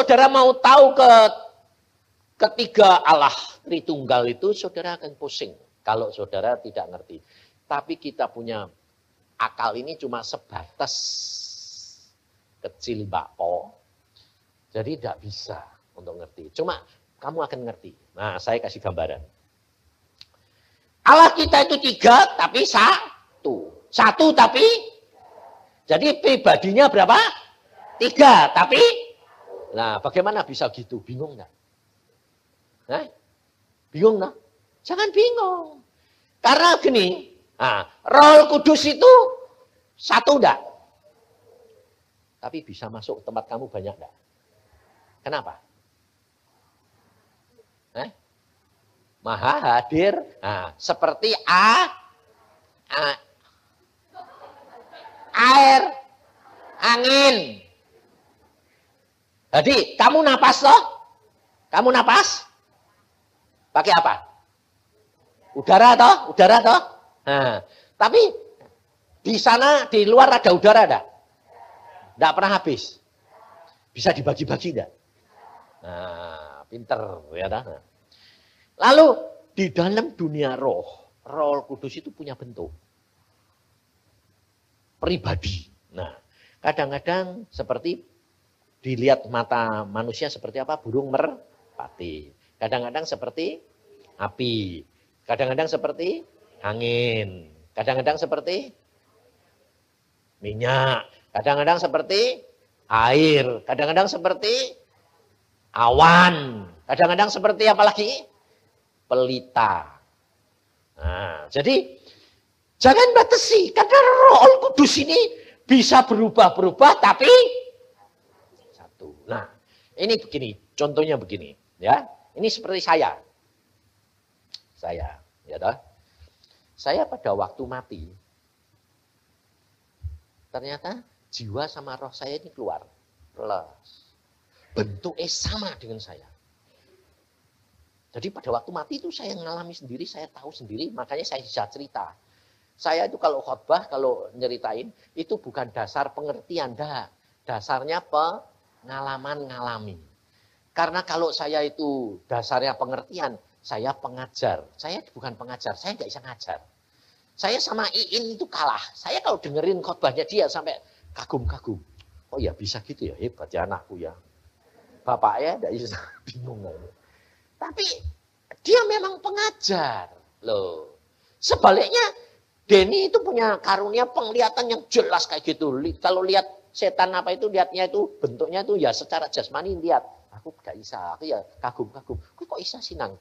saudara mau tahu ketiga Allah Tritunggal itu, saudara akan pusing kalau saudara tidak ngerti. Tapi kita punya akal ini cuma sebatas kecil bakpo, jadi tidak bisa untuk ngerti. Cuma kamu akan ngerti. Nah, saya kasih gambaran. Allah kita itu 3 tapi 1. 1 tapi, jadi pribadinya berapa? 3 tapi, nah bagaimana bisa gitu? Bingung nggak? Nah, bingung nggak? Jangan bingung. Karena gini, nah, Roh Kudus itu 1 enggak? Tapi bisa masuk tempat kamu banyak enggak? Kenapa? Maha hadir. Nah, seperti air, angin. Jadi kamu napas toh? Kamu napas? Pakai apa? Udara toh? Udara toh? Nah, tapi di sana, di luar ada udara enggak? Enggak pernah habis. Bisa dibagi-bagi enggak? Nah, pinter ya dah. Lalu di dalam dunia roh, Roh Kudus itu punya bentuk pribadi. Nah, kadang-kadang seperti dilihat mata manusia seperti apa? Burung merpati. Kadang-kadang seperti api. Kadang-kadang seperti angin. Kadang-kadang seperti minyak. Kadang-kadang seperti air. Kadang-kadang seperti awan. Kadang-kadang seperti apa lagi? Pelita. Nah, jadi jangan batasi. Karena Roh Kudus ini bisa berubah-berubah tapi satu. Nah, ini begini. Contohnya begini. Ya, ini seperti saya. Ya toh. Saya pada waktu mati, ternyata jiwa sama roh saya ini keluar. Plus. Bentuknya sama dengan saya. Jadi pada waktu mati itu saya ngalami sendiri, saya tahu sendiri, makanya saya bisa cerita. Saya itu kalau khotbah, kalau nyeritain, itu bukan dasar pengertian, dah. Dasarnya pengalaman ngalami. Karena kalau saya itu dasarnya pengertian, saya pengajar. Saya bukan pengajar, saya nggak bisa ngajar. Saya sama Iin itu kalah. Saya kalau dengerin khotbahnya dia sampai kagum-kagum. Oh ya bisa gitu ya, hebat ya anakku ya. Bapaknya nggak bisa, bingung. Tapi dia memang pengajar loh. Sebaliknya Denny itu punya karunia penglihatan yang jelas kayak gitu. Kalau lihat setan apa itu lihatnya itu bentuknya itu ya secara jasmani lihat. Aku gak bisa, aku ya kagum-kagum. Kok bisa sih nang?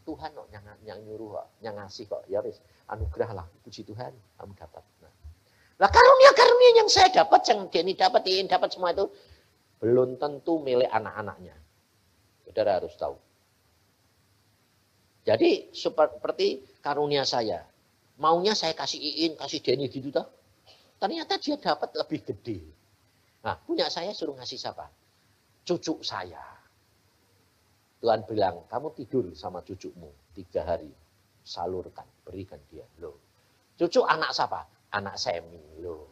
Tuhan kok yang nyuruh kok, yang ngasih kok. Ya wis, anugerah lah, puji Tuhan kamu dapat. Nah, karunia-karunia yang saya dapat, yang Denny dapatin, dapat semua itu belum tentu milik anak-anaknya. Saudara harus tahu. Jadi seperti karunia saya. Maunya saya kasih Iin, kasih Denny gitu toh. Ternyata dia dapat lebih gede. Nah, punya saya suruh ngasih siapa? Cucu saya. Tuhan bilang, kamu tidur sama cucumu 3 hari. Salurkan, berikan dia. Loh. Cucu anak siapa? Anak Semi. Loh.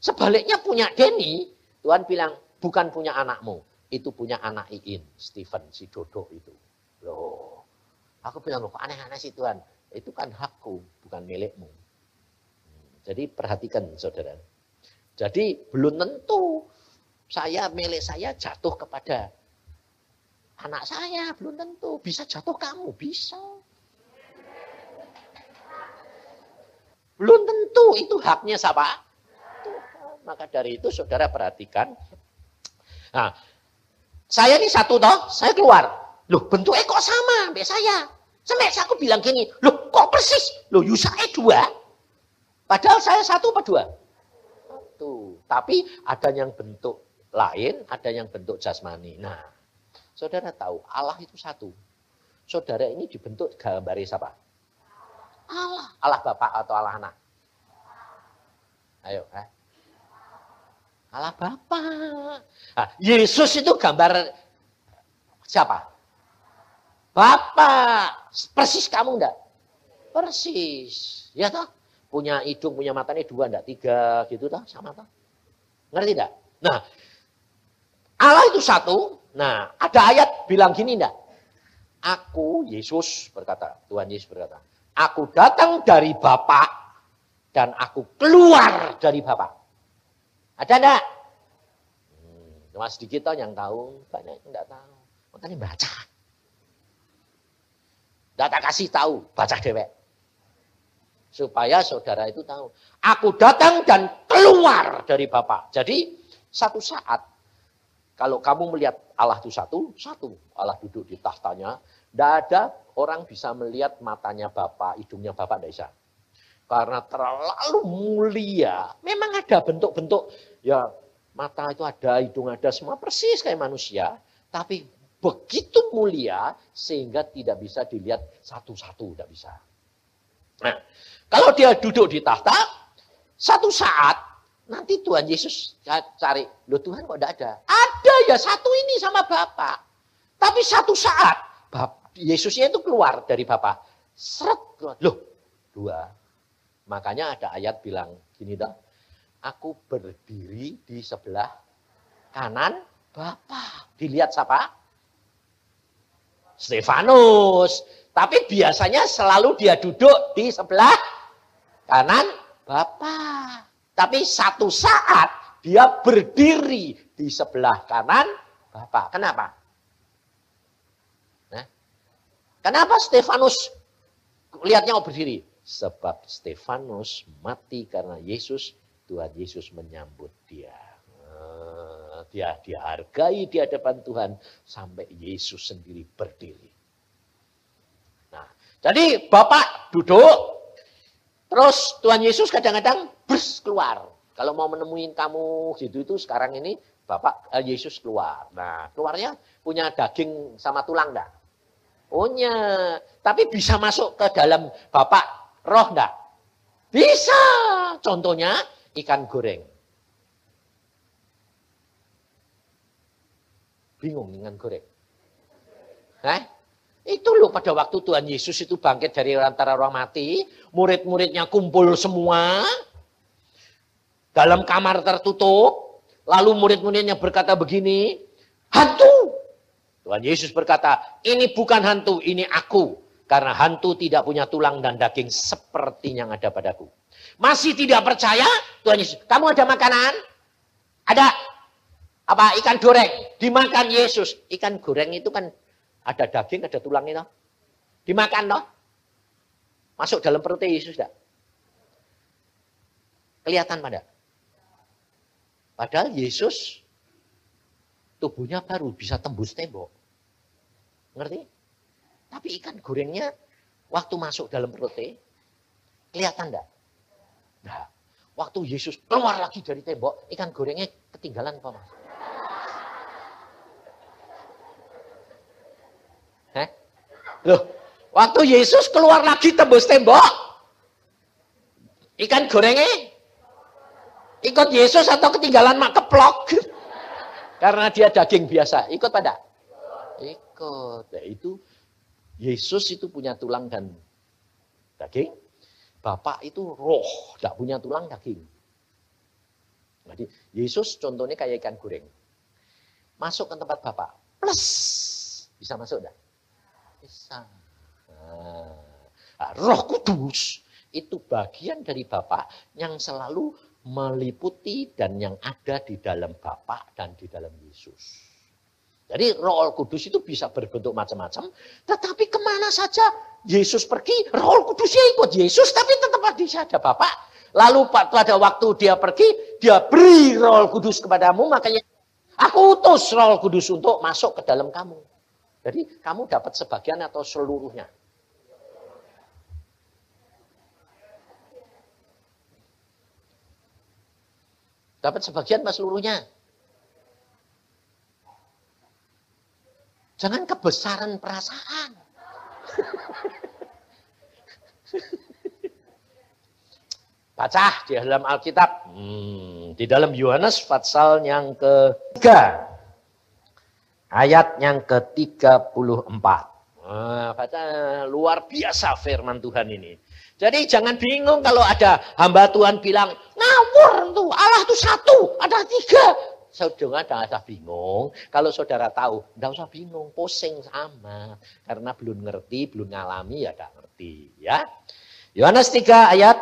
Sebaliknya punya Denny, Tuhan bilang, bukan punya anakmu. Itu punya anak Iin, Stephen, si Dodo itu. Loh. Aku bilang, loh, aneh-aneh sih Tuhan. Itu kan hakku, bukan milikmu. Jadi perhatikan saudara. Jadi belum tentu milik saya jatuh kepada anak saya. Belum tentu. Bisa jatuh kamu, bisa. Belum tentu itu haknya siapa? Tuhan. Maka dari itu saudara perhatikan. Nah, saya ini 1 toh, saya keluar. Loh bentuknya kok sama sampai saya. Sampai aku bilang gini, loh kok persis? Loh Yusae 2. Padahal saya 1 apa 2? 1. Tapi ada yang bentuk lain, ada yang bentuk jasmani. Nah, saudara tahu Allah itu 1. Saudara ini dibentuk gambarnya siapa? Allah. Allah Bapak atau Allah Anak? Ayo. Allah Bapak. Nah, Yesus itu gambar siapa? Bapak. Persis kamu enggak? Persis. Ya toh? Punya hidung, punya matanya 2 enggak? 3 gitu toh? Sama toh? Ngerti enggak? Nah, Allah itu 1, Nah, ada ayat bilang gini enggak? Aku, Yesus berkata, Tuhan Yesus berkata, aku datang dari Bapa dan aku keluar dari Bapa. Ada enggak? Cuma sedikit toh yang tahu, banyak yang enggak tahu. Makanya baca. Data kasih tahu, baca dewek. Supaya saudara itu tahu. Aku datang dan keluar dari Bapa. Jadi satu saat, kalau kamu melihat Allah itu satu. Allah duduk di tahtanya. Tidak ada orang bisa melihat matanya Bapa, hidungnya Bapa, tidak bisa. Karena terlalu mulia. Memang ada bentuk-bentuk, ya mata itu ada, hidung ada, semua persis kayak manusia. Tapi begitu mulia sehingga tidak bisa dilihat satu-satu, tidak bisa. Nah, kalau dia duduk di tahta, satu saat nanti Tuhan Yesus cari, loh Tuhan kok tidak ada? Ada ya satu ini sama Bapa. Tapi satu saat Yesusnya itu keluar dari Bapa. Seret keluar. Loh, dua. Makanya ada ayat bilang gini toh. Aku berdiri di sebelah kanan Bapa. Dilihat siapa? Stefanus. Tapi biasanya selalu dia duduk di sebelah kanan Bapa. Tapi satu saat dia berdiri di sebelah kanan Bapa. Kenapa? Nah, kenapa Stefanus lihatnya mau berdiri? Sebab Stefanus mati karena Yesus, Tuhan Yesus menyambut dia. Dia dihargai di hadapan Tuhan sampai Yesus sendiri berdiri. Nah, jadi Bapak duduk, terus Tuhan Yesus kadang-kadang keluar. Kalau mau menemuin kamu gitu itu sekarang ini Bapak Yesus keluar. Nah, keluarnya punya daging sama tulang enggak? Punya. Tapi bisa masuk ke dalam Bapak roh enggak? Bisa. Contohnya ikan goreng. Bingung ikan goreng. Itu loh pada waktu Tuhan Yesus itu bangkit dari antara orang mati, murid-muridnya kumpul semua dalam kamar tertutup, lalu murid-muridnya berkata begini, hantu. Tuhan Yesus berkata, ini bukan hantu, ini aku. Karena hantu tidak punya tulang dan daging seperti yang ada padaku. Masih tidak percaya? Tuhan Yesus, kamu ada makanan? Ada apa? Ikan goreng. Dimakan Yesus. Ikan goreng itu kan ada daging, ada tulang itu. Dimakan loh. Masuk dalam perut Yesus enggak? Kelihatan pada? Padahal Yesus tubuhnya baru bisa tembus tembok. Ngerti? Tapi ikan gorengnya waktu masuk dalam perutnya, kelihatan enggak? Nah, waktu Yesus keluar lagi dari tembok, ikan gorengnya ketinggalan apa mas? Loh, waktu Yesus keluar lagi tembus tembok, ikan gorengnya ikut Yesus atau ketinggalan mak keplok? Karena dia daging biasa, ikut pada? Ikut. Nah, itu Yesus itu punya tulang dan daging. Bapak itu roh, tidak punya tulang daging. Jadi Yesus contohnya kayak ikan goreng. Masuk ke tempat Bapak, plus bisa masuk enggak? Bisa. Nah, Roh Kudus itu bagian dari Bapak yang selalu meliputi dan yang ada di dalam Bapak dan di dalam Yesus. Jadi Roh Kudus itu bisa berbentuk macam-macam, tetapi kemana saja Yesus pergi, Roh Kudusnya ikut Yesus, tapi tetap di sana ada Bapak. Lalu pada waktu dia pergi, dia beri Roh Kudus kepadamu, makanya aku utus Roh Kudus untuk masuk ke dalam kamu. Jadi kamu dapat sebagian atau seluruhnya? Dapat sebagian atau seluruhnya? Jangan kebesaran perasaan. Baca di dalam Alkitab. Di dalam Yohanes pasal yang ketiga. Ayat yang ke-34. Baca, luar biasa firman Tuhan ini. Jadi jangan bingung kalau ada hamba Tuhan bilang, ngawur tuh, Allah tuh satu, ada tiga. saudara tidak usah bingung. Kalau saudara tahu, tidak usah bingung, pusing sama. Karena belum ngerti, belum ngalami, ya tidak ngerti. Ya. Yohanes 3 ayat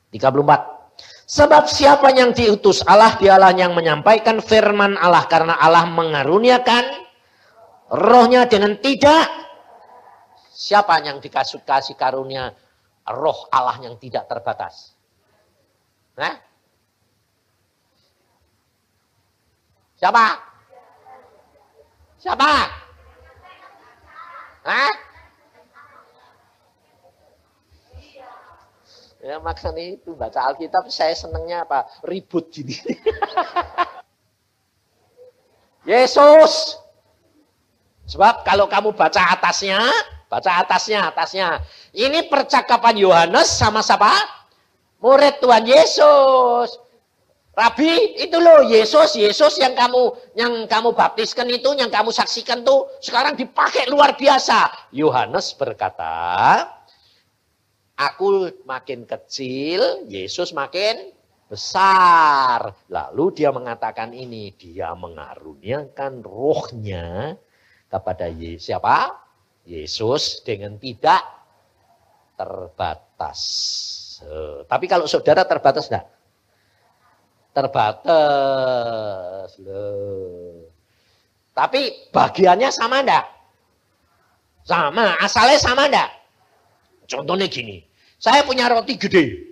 34. Sebab siapa yang diutus Allah, dialah yang menyampaikan firman Allah. Karena Allah mengaruniakan rohnya dengan tidak. Siapa yang dikasih karunia roh Allah yang tidak terbatas? Nah? Siapa? Siapa? Hah? Ya maksudnya itu baca Alkitab saya senengnya apa? Ribut gini. Yesus. Sebab kalau kamu baca atasnya. Ini percakapan Yohanes sama siapa? Murid Tuhan Yesus. Rabi, itu loh Yesus yang kamu baptiskan itu, yang kamu saksikan tuh sekarang dipakai luar biasa. Yohanes berkata, aku makin kecil, Yesus makin besar. Lalu dia mengatakan ini, dia mengaruniakan rohnya kepada siapa? Yesus dengan tidak terbatas. Tapi kalau saudara terbatas enggak? Terbatas loh. Tapi bagiannya sama enggak? Sama, asalnya sama enggak? Contohnya gini, saya punya roti gede.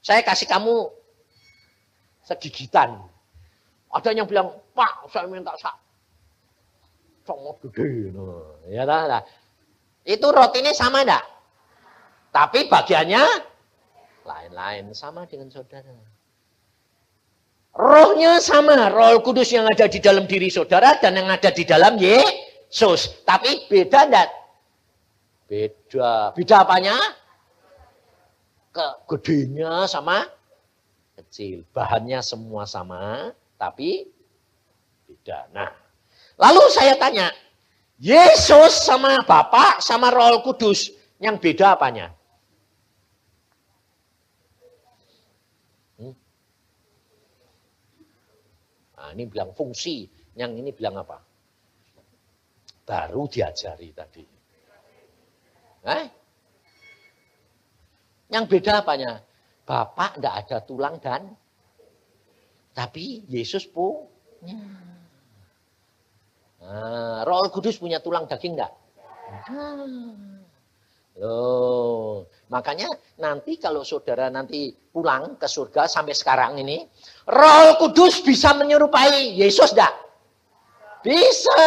Saya kasih kamu segigitan. Ada yang bilang, Pak, saya minta sangat gede. Nah, ya nah. Itu rotinya sama enggak? Tapi bagiannya lain-lain, sama dengan saudara. Rohnya sama, Roh Kudus yang ada di dalam diri saudara dan yang ada di dalam Yesus. Tapi beda enggak? Beda. Beda apanya? Gedenya sama kecil. Bahannya semua sama, tapi beda. Nah, lalu saya tanya, Yesus sama Bapa sama Roh Kudus, yang beda apanya? Nah, ini bilang fungsi, yang ini bilang apa? Baru diajari tadi. Yang beda apanya? Bapak tidak ada tulang dan tapi Yesus punya. Nah, Roh Kudus punya tulang daging enggak? Loh, makanya nanti kalau saudara nanti pulang ke surga sampai sekarang ini, Roh Kudus bisa menyerupai Yesus enggak? Bisa.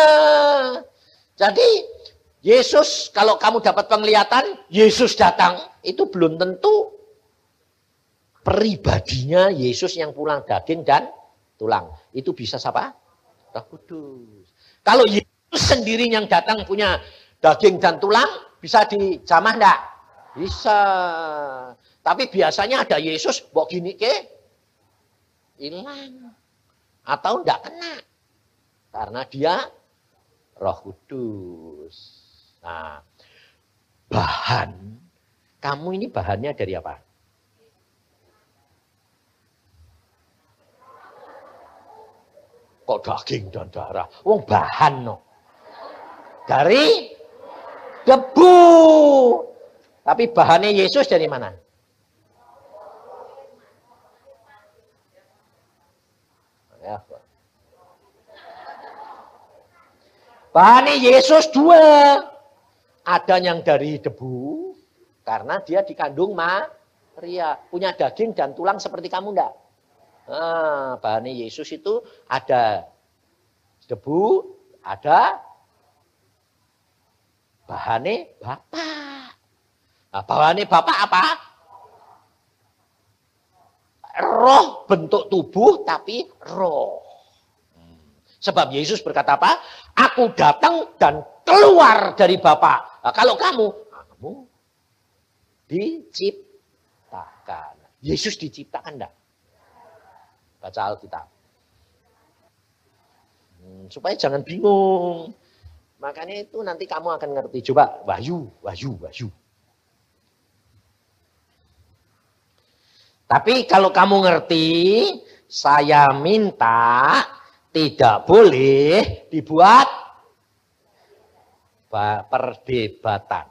Jadi Yesus, kalau kamu dapat penglihatan, Yesus datang, itu belum tentu pribadinya Yesus yang pulang daging dan tulang. Itu bisa siapa? Roh Kudus. Kalau Yesus sendiri yang datang punya daging dan tulang, bisa dijamah enggak? Bisa. Tapi biasanya ada Yesus, bawa gini ke, hilang. Atau enggak kena. Karena dia Roh Kudus. Nah, bahan, kamu ini bahannya dari apa? Kok daging dan darah? Wong bahan no. Dari debu. Tapi bahannya Yesus dari mana? Ya. Bahannya Yesus dua. Ada yang dari debu, karena dia dikandung Maria. Punya daging dan tulang seperti kamu enggak? Nah, bahannya Yesus itu ada debu, ada bahannya Bapak. Nah, bahannya Bapak apa? Roh, bentuk tubuh tapi roh. Sebab Yesus berkata apa? Aku datang dan keluar dari Bapa. Nah, kalau kamu diciptakan. Yesus diciptakan enggak? Baca Alkitab. Supaya jangan bingung. Makanya itu nanti kamu akan ngerti. Coba Wahyu. Tapi kalau kamu ngerti, saya minta tidak boleh dibuat perdebatan.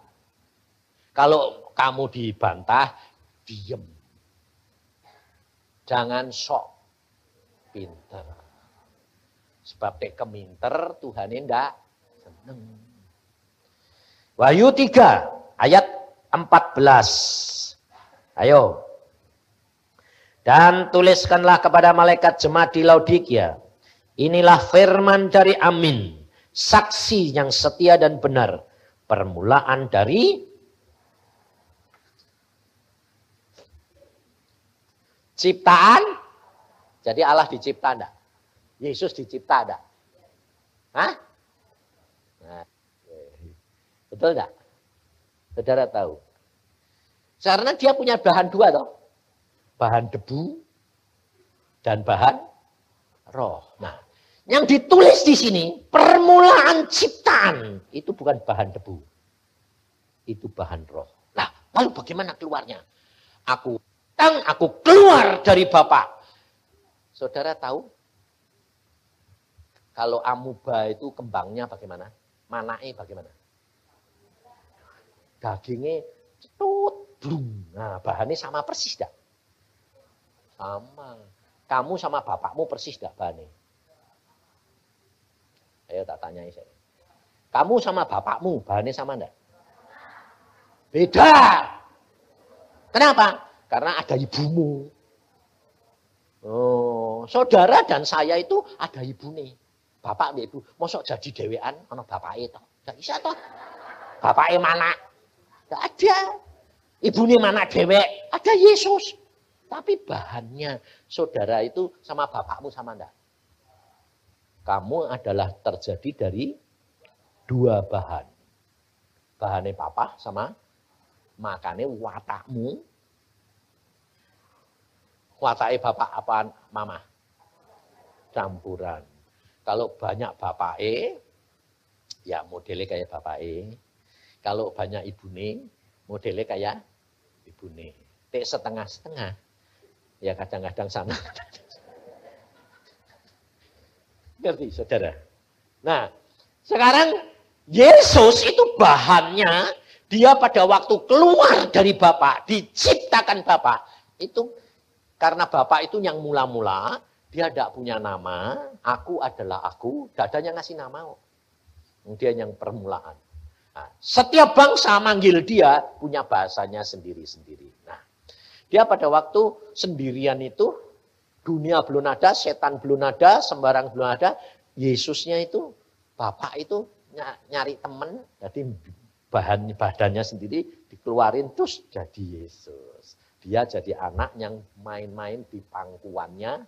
Kalau kamu dibantah, diem. Jangan sok pinter. Sebab keminter Tuhan ndak seneng. Wahyu 3 ayat 14. Ayo. Dan tuliskanlah kepada malaikat jemaat di Laodikia. Inilah firman dari Amin, saksi yang setia dan benar, permulaan dari ciptaan. Jadi Allah dicipta enggak? Yesus dicipta enggak? Hah? Nah, betul enggak? Saudara tahu. Karena dia punya bahan dua toh. Bahan debu dan bahan roh. Nah, yang ditulis di sini permulaan ciptaan itu bukan bahan debu. Itu bahan roh. Nah, lalu bagaimana keluarnya? Aku keluar dari Bapa. Saudara tahu? Kalau amuba itu kembangnya bagaimana? Manake bagaimana? Dagingnya cetut, blum. Nah, bahannya sama persis dah. Sama. Kamu sama bapakmu persis dah bahannya. Ayo tak tanyai saya. Kamu sama bapakmu bahannya sama enggak? Beda. Kenapa? Karena ada ibumu. Oh, saudara dan saya itu ada ibune. Bapak ibu, mosok jadi dewean ana bapake to. Enggak bisa toh. Bapake mana? Enggak ada. Ibune mana dewek? Ada Yesus. Tapi bahannya saudara itu sama bapakmu sama enggak? Kamu adalah terjadi dari dua bahan. Bahannya papa sama makanya watakmu. Watake bapak apaan mama? Campuran. Kalau banyak bapake, ya modelnya kayak bapake. Kalau banyak ibune, modelnya kayak ibune. Tek setengah-setengah. Ya kadang-kadang sana. Ngerti saudara? Nah, sekarang Yesus itu bahannya, dia pada waktu keluar dari Bapa, diciptakan Bapa. Itu karena Bapa itu yang mula-mula, dia tidak punya nama, aku adalah aku, tidak ada yang ngasih nama. Dia yang permulaan. Nah, setiap bangsa manggil dia punya bahasanya sendiri-sendiri. Nah, dia pada waktu sendirian itu, dunia belum ada, setan belum ada, sembarang belum ada. Yesusnya itu, Bapak itu nyari teman, jadi badannya sendiri dikeluarin terus jadi Yesus. Dia jadi anak yang main-main di pangkuannya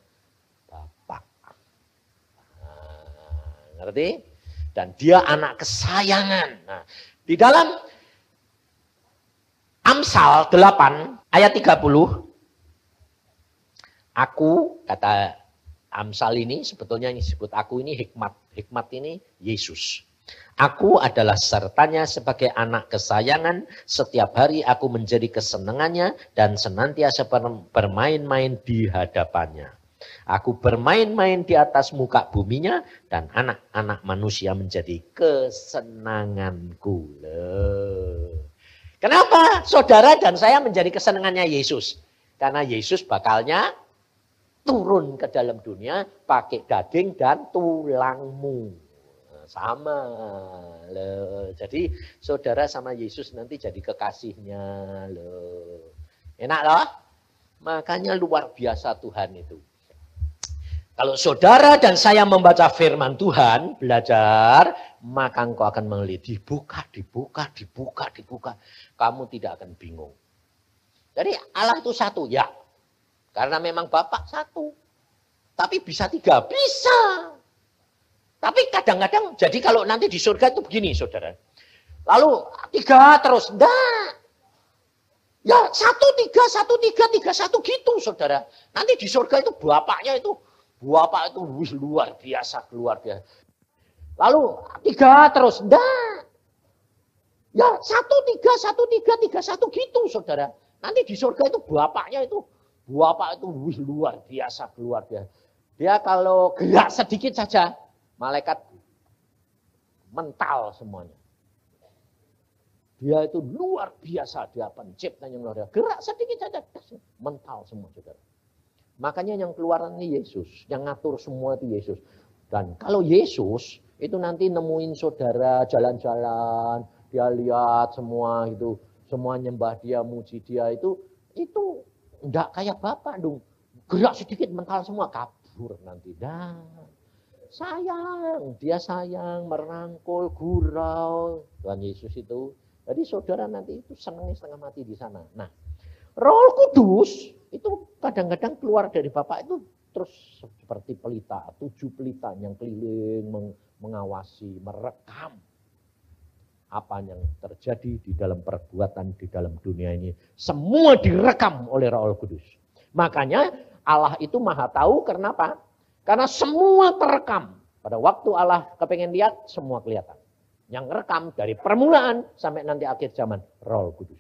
Bapak. Nah, ngerti? Dan dia anak kesayangan. Nah, di dalam Amsal 8 ayat 30, aku, kata Amsal ini, sebetulnya yang disebut aku ini hikmat. Hikmat ini Yesus. Aku adalah sertanya sebagai anak kesayangan. Setiap hari aku menjadi kesenangannya dan senantiasa bermain-main di hadapannya. Aku bermain-main di atas muka buminya dan anak-anak manusia menjadi kesenanganku. Kenapa saudara dan saya menjadi kesenangannya Yesus? Karena Yesus bakalnya turun ke dalam dunia pakai daging dan tulangmu. Sama. Jadi saudara sama Yesus nanti jadi kekasihnya. Enak loh? Makanya luar biasa Tuhan itu. Kalau saudara dan saya membaca firman Tuhan, belajar, maka engkau akan melihat dibuka. Kamu tidak akan bingung. Jadi Allah itu satu, ya. Karena memang Bapak satu. Tapi bisa tiga, bisa. Tapi kadang-kadang, jadi kalau nanti di surga itu begini, saudara. Lalu tiga terus, enggak. Ya satu tiga satu gitu, saudara. Nanti di surga itu Bapak itu luar biasa. Lalu tiga terus, enggak. Ya satu tiga satu gitu, saudara. Nanti di surga itu Bapaknya itu Bapak itu luar biasa. Dia kalau gerak sedikit saja, malaikat mental semuanya. Dia itu luar biasa, dia pencipta yang luar biasa. Gerak sedikit saja, mental semua, saudara. Makanya yang keluar ini Yesus, yang ngatur semua itu Yesus. Dan kalau Yesus itu nanti nemuin saudara jalan-jalan, dia lihat semua itu, semua nyembah dia, muji dia itu enggak kayak Bapak dong. Gerak sedikit mental semua, kabur nanti. Dan sayang, dia sayang, merangkul, gurau Tuhan Yesus itu. Jadi saudara nanti itu senangnya setengah mati di sana. Nah, Roh Kudus itu kadang-kadang keluar dari Bapak itu terus seperti pelita, 7 pelita yang keliling mengawasi, merekam apa yang terjadi di dalam perbuatan di dalam dunia ini. Semua direkam oleh Roh Kudus. Makanya Allah itu maha tahu, kenapa? Karena semua terekam. Pada waktu Allah kepengen lihat, semua kelihatan. Yang rekam dari permulaan sampai nanti akhir zaman, Roh Kudus.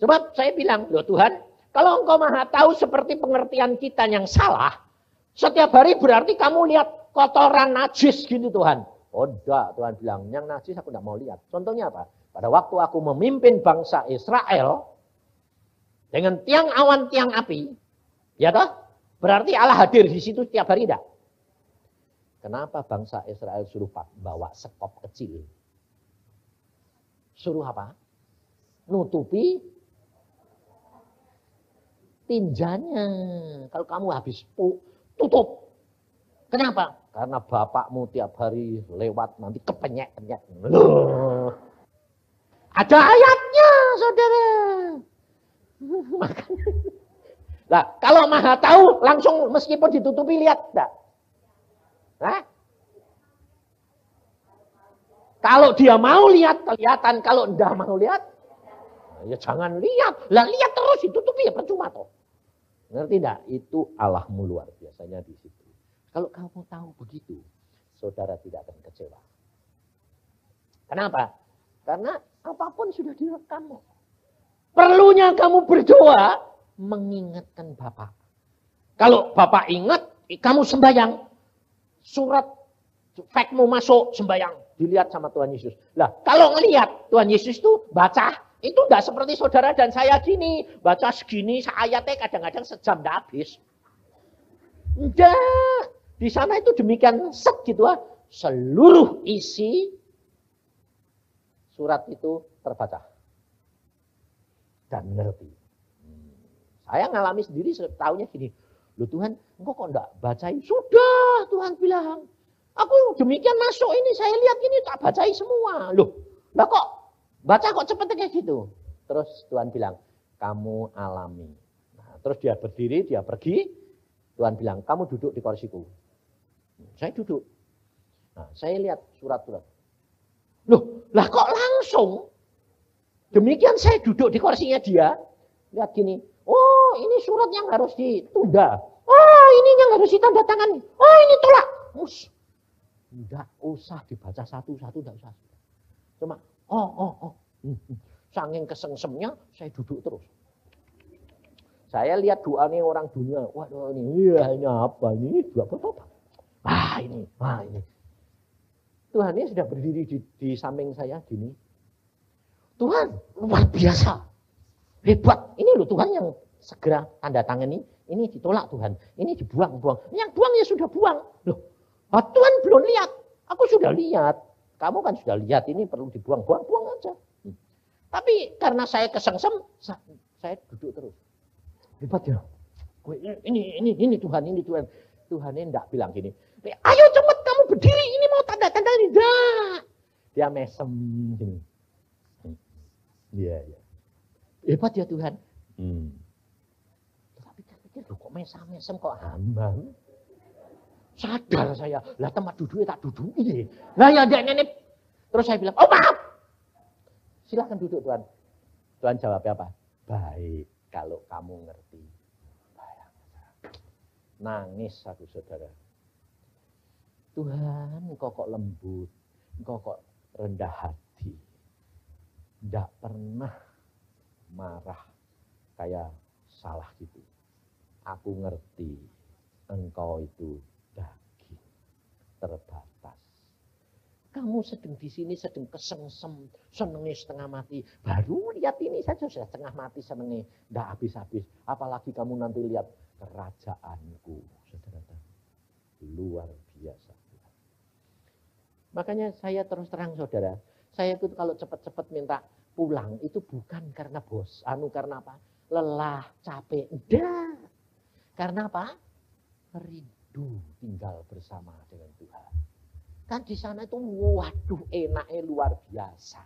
Sebab saya bilang, loh Tuhan, kalau Engkau maha tahu seperti pengertian kita yang salah, setiap hari berarti kamu lihat kotoran najis gitu Tuhan. Oh enggak, Tuhan bilang, yang najis aku enggak mau lihat. Contohnya apa? Pada waktu aku memimpin bangsa Israel, dengan tiang awan, tiang api, ya toh? Berarti Allah hadir di situ setiap hari enggak? Kenapa bangsa Israel suruh bawa sekop kecil? Suruh apa? Nutupi tinjanya. Kalau kamu habis tutup. Kenapa? Karena bapakmu tiap hari lewat nanti kepenyek-penyek. Loh. Ada ayatnya, saudara. Makanya. Nah, kalau maha tahu langsung meskipun ditutupi lihat enggak? Hah? Kalau dia mau lihat kelihatan, kalau enggak mau lihat ya jangan lihat. Lah lihat terus ditutupi ya percuma toh. Ngerti enggak? Itu Allahmu luar biasanya di situ. Kalau kamu tahu begitu, saudara tidak akan kecewa. Kenapa? Karena apapun sudah direkam. Perlunya kamu berdoa mengingatkan Bapak. Kalau Bapak ingat, kamu sembahyang. Surat fakmu masuk sembahyang, dilihat sama Tuhan Yesus. Lah, kalau ngelihat Tuhan Yesus itu baca, itu enggak seperti saudara dan saya gini, baca segini ayatnya kadang-kadang sejam enggak habis. Enggak. Di sana itu demikian set gitu ah. Seluruh isi surat itu terbaca. Dan ngerti. Saya ngalami sendiri tahunya gini. Loh Tuhan, engkau kok enggak bacain? Sudah, Tuhan bilang. Aku demikian masuk ini, saya lihat ini tak bacain semua. Loh, lah kok baca kok cepet kayak gitu? Terus Tuhan bilang, kamu alami. Nah, terus dia berdiri, dia pergi. Tuhan bilang, kamu duduk di kursiku. Saya duduk. Nah, saya lihat surat-surat. Loh, lah kok langsung? Demikian saya duduk di kursinya dia. Lihat gini. Oh, ini surat yang harus ditunda. Oh, ini yang harus ditandatangani. Oh, ini tolak. Enggak usah dibaca satu-satu, enggak usah. Cuma, Saking kesengsemnya, saya duduk terus. Saya lihat doanya orang dunia. Waduh, ini apa? Ini apa? Ini. Tuhan ini sudah berdiri di samping saya gini. Tuhan, luar biasa. Hebat. Ini loh Tuhan yang segera tanda tangan ini ditolak Tuhan. Ini dibuang. Yang buang ya sudah buang. Loh, Tuhan belum lihat. Aku sudah lihat. Kamu kan sudah lihat ini perlu dibuang. Buang aja. Tapi karena saya kesengsem, saya duduk terus. Hebat ya. Ini Tuhan, ini Tuhan. Tuhan ini enggak bilang gini. Ayo cepat kamu berdiri, ini mau tanda-tanda ini. Enggak. Dia mesem gini. Iya. Hebat ya Tuhan. Tapi saya pikir kok mesem kok hamba. Sadar saya, lah tempat duduknya tak duduk ini. Lah ya nenek. Terus saya bilang, oh maaf. Silahkan duduk Tuhan. Tuhan jawabnya apa? Baik, kalau kamu ngerti. Nangis aku saudara. Tuhan, engkau kok lembut. Engkau kok rendah hati. Tidak pernah marah kayak salah gitu. Aku ngerti engkau itu daging terbatas. Kamu sedang di sini sedang kesengsem, senengnya setengah mati. Baru lihat ini saja sudah setengah mati senengnya, tidak habis-habis. Apalagi kamu nanti lihat kerajaanku, saudara. Luar biasa. Makanya saya terus terang saudara, saya itu kalau cepat-cepat minta pulang itu bukan karena karena apa? Lelah, capek, enggak. Karena apa? Rindu tinggal bersama dengan Tuhan. Kan di sana itu waduh enaknya luar biasa.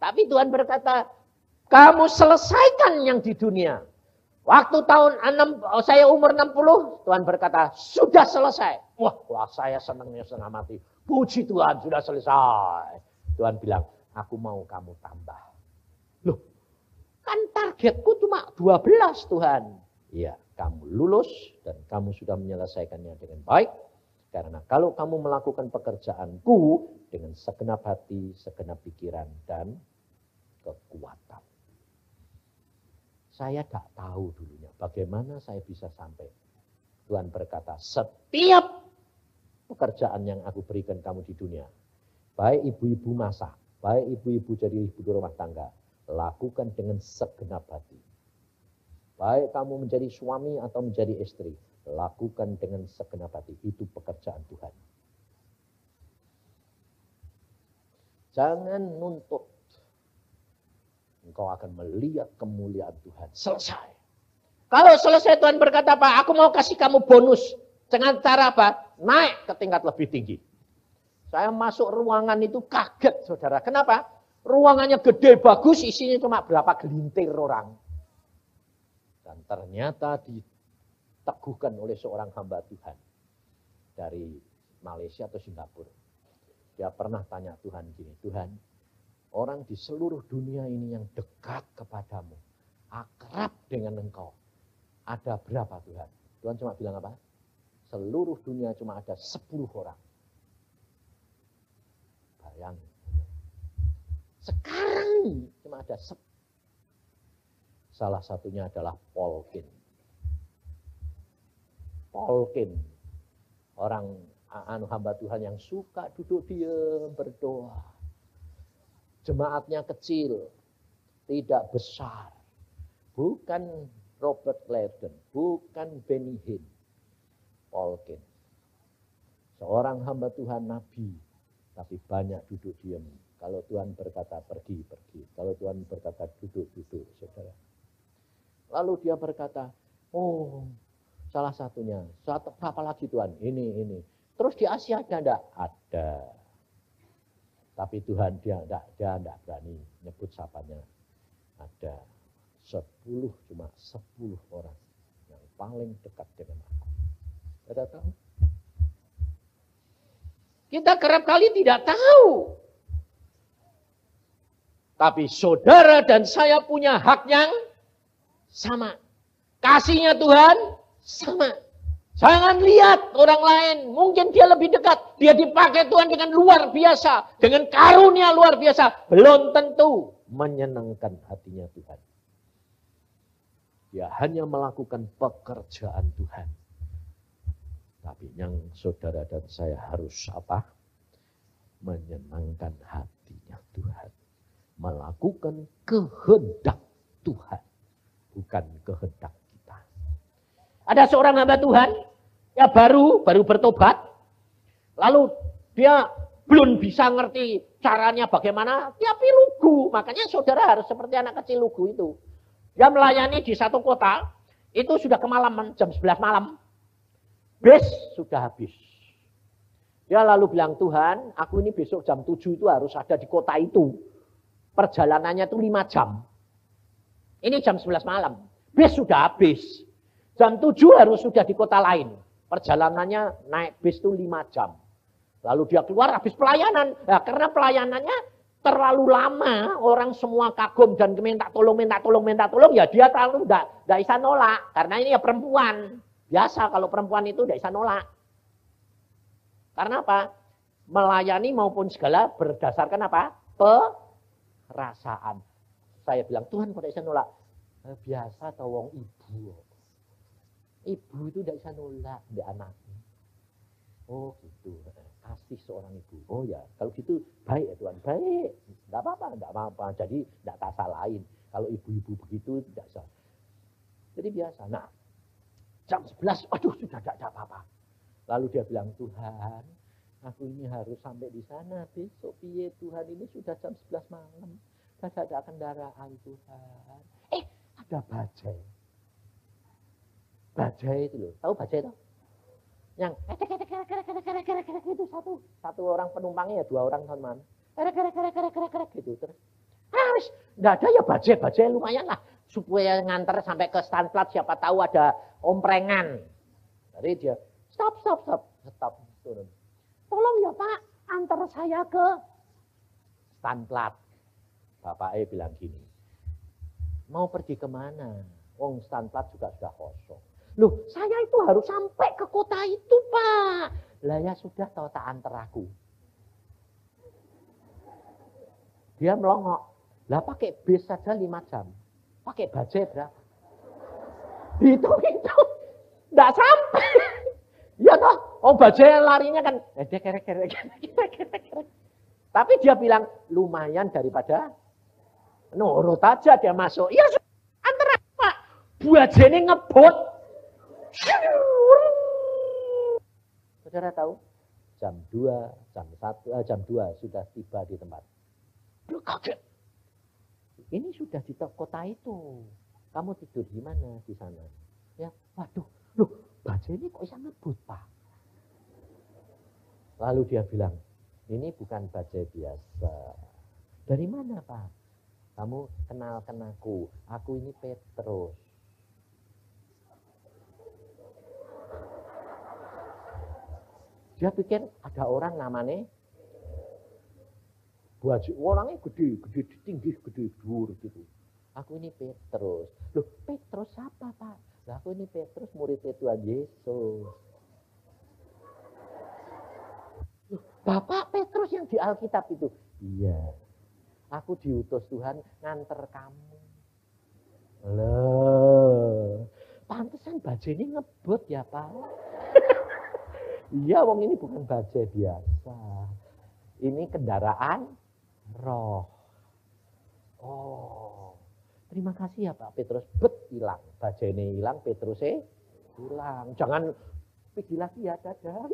Tapi Tuhan berkata, kamu selesaikan yang di dunia. Waktu saya umur 60, Tuhan berkata, sudah selesai. Wah saya senangnya setengah mati. Puji Tuhan, sudah selesai. Tuhan bilang, aku mau kamu tambah. Loh, kan targetku cuma 12 Tuhan. Iya, kamu lulus dan kamu sudah menyelesaikannya dengan baik. Karena kalau kamu melakukan pekerjaanku dengan segenap hati, segenap pikiran, dan kekuatan. Saya tak tahu dulunya bagaimana saya bisa sampai. Tuhan berkata, setiap pekerjaan yang aku berikan kamu di dunia, baik ibu-ibu masak, baik ibu-ibu jadi ibu rumah tangga, lakukan dengan segenap hati. Baik kamu menjadi suami atau menjadi istri, lakukan dengan segenap hati. Itu pekerjaan Tuhan. Jangan nuntut. Engkau akan melihat kemuliaan Tuhan. Selesai. Kalau selesai Tuhan berkata apa? Aku mau kasih kamu bonus. Dengan cara apa? Naik ke tingkat lebih tinggi. Saya masuk ruangan itu kaget saudara. Kenapa? Ruangannya gede, bagus. Isinya cuma berapa gelintir orang. Dan ternyata diteguhkan oleh seorang hamba Tuhan dari Malaysia atau Singapura. Dia pernah tanya Tuhan gini, Tuhan, orang di seluruh dunia ini yang dekat kepadamu, akrab dengan engkau, ada berapa Tuhan? Tuhan cuma bilang apa? Seluruh dunia cuma ada 10 orang. Bayangin. Sekarang cuma ada 10. Salah satunya adalah Paul Kin. Paul Kin, orang hamba Tuhan yang suka duduk diam berdoa. Jemaatnya kecil, tidak besar. Bukan Robert Gladden, bukan Benny Hinn. Paul Kin. Seorang hamba Tuhan nabi, tapi banyak duduk diam. Kalau Tuhan berkata pergi, pergi. Kalau Tuhan berkata duduk, duduk, saudara. Lalu dia berkata, oh salah satunya, apa lagi Tuhan? Ini. Terus di Asia ada enggak? Ada. Tapi Tuhan dia enggak berani nyebut sapanya. Ada 10, cuma 10 orang yang paling dekat dengan aku. Ada tahu? Kita kerap kali tidak tahu. Tapi saudara dan saya punya hak yang sama. Kasihnya Tuhan sama. Jangan lihat orang lain. Mungkin dia lebih dekat. Dia dipakai Tuhan dengan luar biasa. Dengan karunia luar biasa. Belum tentu menyenangkan hatinya Tuhan. Dia hanya melakukan pekerjaan Tuhan. Tapi yang saudara dan saya harus apa? Menyenangkan hatinya Tuhan. Melakukan kehendak Tuhan. Bukan kehendak kita. Ada seorang hamba Tuhan, ya baru bertobat, lalu dia belum bisa ngerti caranya bagaimana, dia lugu. Makanya saudara harus seperti anak kecil lugu itu. Dia melayani di satu kota, itu sudah kemalaman, jam 11 malam. Bis sudah habis. Dia lalu bilang, Tuhan, aku ini besok jam 7 itu harus ada di kota itu. Perjalanannya itu 5 jam. Ini jam 11 malam. Bis sudah habis. Jam 7 harus sudah di kota lain. Perjalanannya naik bis itu 5 jam. Lalu dia keluar habis pelayanan. Nah, karena pelayanannya terlalu lama. Orang semua kagum dan minta tolong. Ya dia terlalu tidak bisa nolak. Karena ini ya perempuan. Biasa kalau perempuan itu tidak bisa nolak. Karena apa? Melayani maupun segala berdasarkan apa? Perasaan. Saya bilang, Tuhan kok tidak bisa nolak? Biasa tau wong ibu. Ibu itu tidak bisa nolak di anaknya. Oh gitu, kasih seorang ibu. Oh ya, kalau gitu baik ya Tuhan, baik. Tidak apa-apa. Jadi tidak tak salahin. Kalau ibu-ibu begitu tidak salah. Jadi biasa. Nah, jam 11, aduh sudah tidak ada apa-apa. Lalu dia bilang, Tuhan, aku ini harus sampai di sana besok. Piye Tuhan, ini sudah jam 11 malam. Tidak ada kendaraan Tuhan. Ada bajai. Bajai itu loh. Tahu bajai itu? Yang itu satu orang penumpangnya ya, 2 orang teman. Gitu terus. Enggak ada ya bajai lumayan lah supaya nganter sampai ke Stanplat, siapa tahu ada omprengan. Jadi dia stop turun. Tolong ya Pak, antar saya ke Stanplat. Bapak bilang gini, mau pergi kemana? Wong Stanplat juga sudah kosong. Loh, saya itu harus sampai ke kota itu, Pak. Lah ya sudah, tahu tak antar aku. Dia melongok. Lah pakai bis saja 5 jam. Pakai bajai berapa? Itu. Enggak sampai. Ya toh, bajai larinya kan. Kere. Tapi dia bilang, lumayan daripada nurut aja dia masuk. Ya sudah, antar aku, Pak. Bajai ngebut. Saudara tahu, jam 2 sudah tiba di tempat. Aduh, kaget. Ini sudah di kota itu. Kamu tidur di mana di sana? Ya, waduh, loh, bajai ini kok bisa ngebut, Pak? Lalu dia bilang, ini bukan bajai biasa. Dari mana, Pak? Kamu kenalkan aku. Aku ini Petrus. Dia pikir ada orang namanya baju, orangnya gede, tinggi, gede, dhuwur gitu. Aku ini Petrus. Loh, Petrus siapa, Pak? Lah aku ini Petrus, muridnya Tuhan Yesus. Loh, Bapak Petrus yang di Alkitab itu? Iya. Aku diutus Tuhan nganter kamu. Loh, pantesan bajai ini ngebut ya, Pak. Iya, wong ini bukan bajai biasa. Ini kendaraan roh. Oh, terima kasih ya Pak Petrus. Hilang. Bajai ini hilang, Petrusnya hilang. Jangan pergi lagi ya, dadah.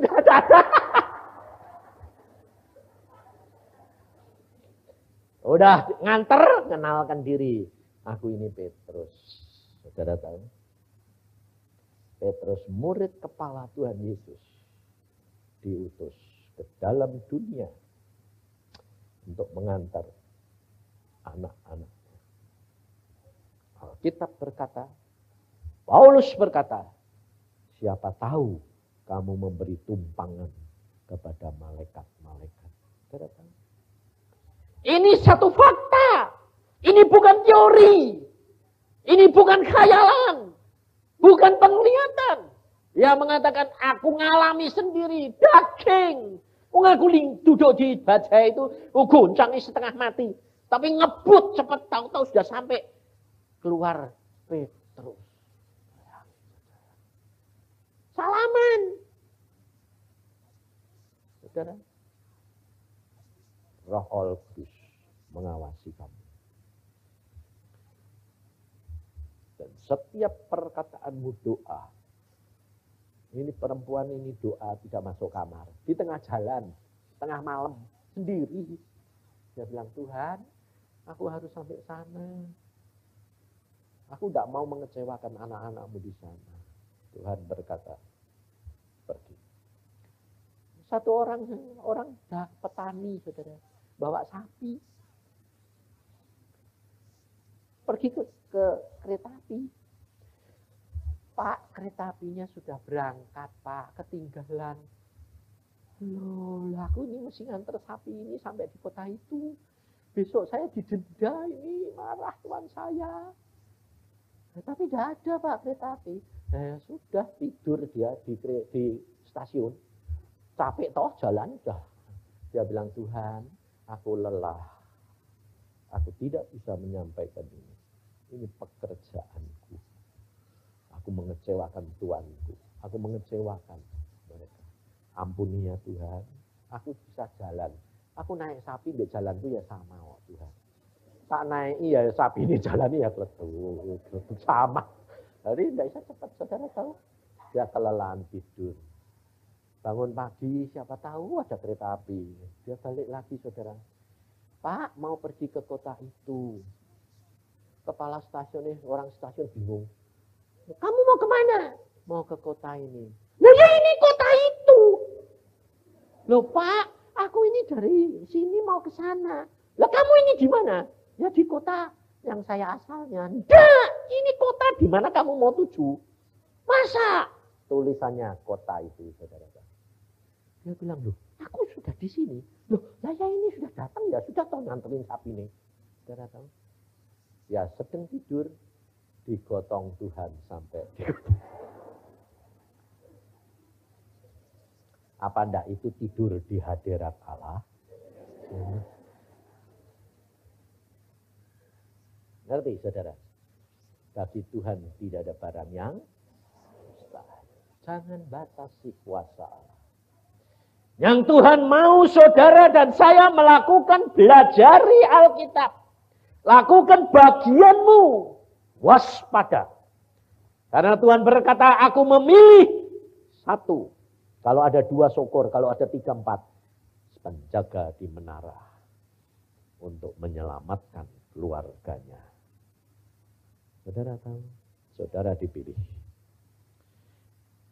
Udah nganter, kenalkan diri. Aku ini Petrus. Saudara tahu? Petrus murid kepala Tuhan Yesus. Diutus ke dalam dunia untuk mengantar anak-anaknya. Alkitab berkata, Paulus berkata, siapa tahu kamu memberi tumpangan kepada malaikat-malaikat. Ini satu fakta. Ini bukan teori. Ini bukan khayalan. Bukan penglihatan. Dia mengatakan, aku ngalami sendiri, daging. Aku duduk di bajai itu, goncang setengah mati. Tapi ngebut cepat, tahu-tahu sudah sampai keluar Petrus. Salaman. Saudara, Roh Kudus mengawasi kamu. Dan setiap perkataanmu doa, ini perempuan ini doa tidak masuk kamar. Di tengah jalan, tengah malam, sendiri. Dia bilang, Tuhan, aku harus sampai sana. Aku tidak mau mengecewakan anak-anakmu di sana. Tuhan berkata, pergi. Satu orang petani, saudara, bawa sapi. Pergi ke kereta api. Pak, kereta apinya sudah berangkat, Pak. Ketinggalan. Loh, aku ini mesti nganter sapi ini sampai di kota itu. Besok saya didenda ini, marah tuan saya. Tapi tidak ada, Pak, kereta api. Sudah tidur dia di stasiun. Capek toh jalan, udah. Dia bilang, Tuhan, aku lelah. Aku tidak bisa menyampaikan ini. Ini pekerjaanku. Aku mengecewakan Tuanku. Aku mengecewakan mereka. Ampuni ya Tuhan. Aku bisa jalan. Aku naik sapi di jalanku ya sama oh Tuhan. Tak naik ya sapi ini jalan ya kletuk sama. Jadi tidak bisa cepat, saudara tahu. Dia kelelahan tidur. Bangun pagi, siapa tahu ada kereta api. Dia balik lagi, saudara. Pak, mau pergi ke kota itu. Kepala stasiun, orang stasiun bingung. Kamu mau kemana? Mau ke kota ini. Nah ya ini kota itu. Loh Pak, aku ini dari sini mau ke sana. Lah kamu ini di mana? Ya di kota yang saya asalnya. Nggak, ini kota di mana kamu mau tuju. Masa? Tulisannya kota itu, saudara. Dia bilang, loh aku sudah di sini. Loh saya ini sudah datang ya, sudah tahu nganterin sapi ini. Saudara tahu? Ya sedang tidur, digotong Tuhan sampai digotong. Apa enggak itu tidur di hadirat Allah? Ngerti saudara? Bagi Tuhan tidak ada barang yang mustahil. Jangan batasi kuasa Allah. Yang Tuhan mau saudara dan saya melakukan, belajari Alkitab. Lakukan bagianmu. Waspada. Karena Tuhan berkata, aku memilih satu. Kalau ada 2 syukur, kalau ada 3, 4. Penjaga di menara. Untuk menyelamatkan keluarganya. Saudara tahu, saudara dipilih.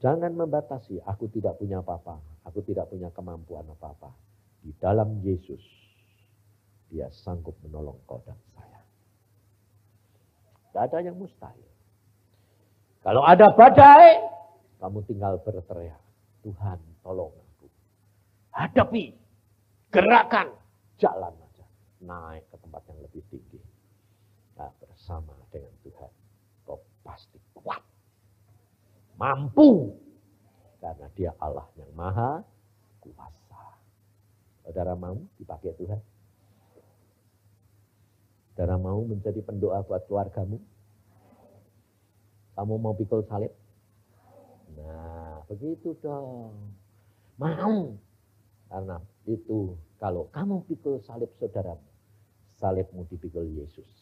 Jangan membatasi, aku tidak punya apa-apa. Aku tidak punya kemampuan apa-apa. Di dalam Yesus, dia sanggup menolong kau dan saya. Tidak ada yang mustahil. Kalau ada badai, kamu tinggal berteriak. Tuhan tolong aku. Hadapi, gerakan, jalan aja. Naik ke tempat yang lebih tinggi. Nah, bersama dengan Tuhan, kau pasti kuat. Mampu. Karena dia Allah yang maha kuasa. Saudara mau dipakai Tuhan? Saudara mau menjadi pendoa buat keluargamu? Kamu mau pikul salib? Nah, begitu dong. Mau. Karena itu, kalau kamu pikul salib saudaramu, salibmu dipikul Yesus.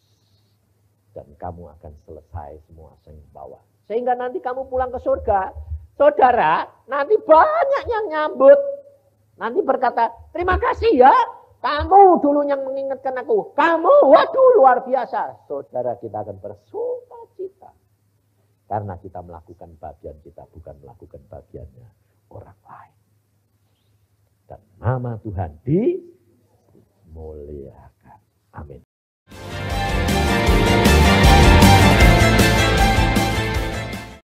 Dan kamu akan selesai semua bawa. Sehingga nanti kamu pulang ke surga, saudara, nanti banyak yang nyambut. Nanti berkata, terima kasih ya, kamu dulu yang mengingatkan aku. Kamu, waduh luar biasa. Saudara, kita akan bersuka cita. Karena kita melakukan bagian kita, bukan melakukan bagiannya orang lain. Dan nama Tuhan